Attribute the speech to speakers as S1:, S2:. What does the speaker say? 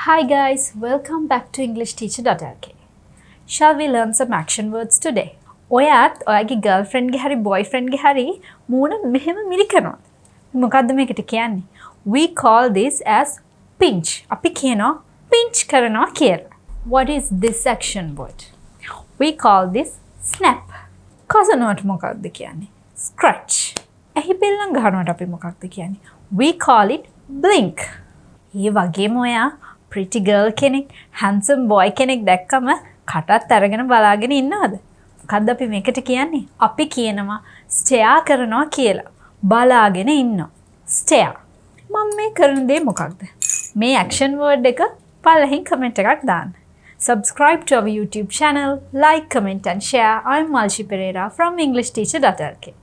S1: Hi guys, welcome back to EnglishTeacher.lk. Shall we learn some action words today? ඔයාත් ඔයාගේ girlfriend ගේ හරි boyfriend ගේ හරි මූණ මෙහෙම මිරිකනවා. මොකද්ද මේකට කියන්නේ? We call this as pinch. අපි කියනවා pinch කරනවා කියලා. What is this action word? We call this snap. කසනවට මොකක්ද කියන්නේ? Scratch. එහි බෙල්ලම් ගහනවට අපි මොකක්ද කියන්නේ? We call it blink. ඒ වගේම ඔයා pretty girl කෙනෙක්, handsome boy කෙනෙක් දැක්කම කටත් අරගෙන බලාගෙන ඉන්නවද? මොකද්ද අපි මේකට කියන්නේ? අපි කියනවා stare කරනවා කියලා. බලාගෙන ඉන්නවා. stare. මම මේ කරන දේ මොකක්ද? මේ action word එක පළහින් comment එකක් දාන්න. Subscribe to our YouTube channel, like, comment and share. I'm Malshi Perera from EnglishTeacher.lk.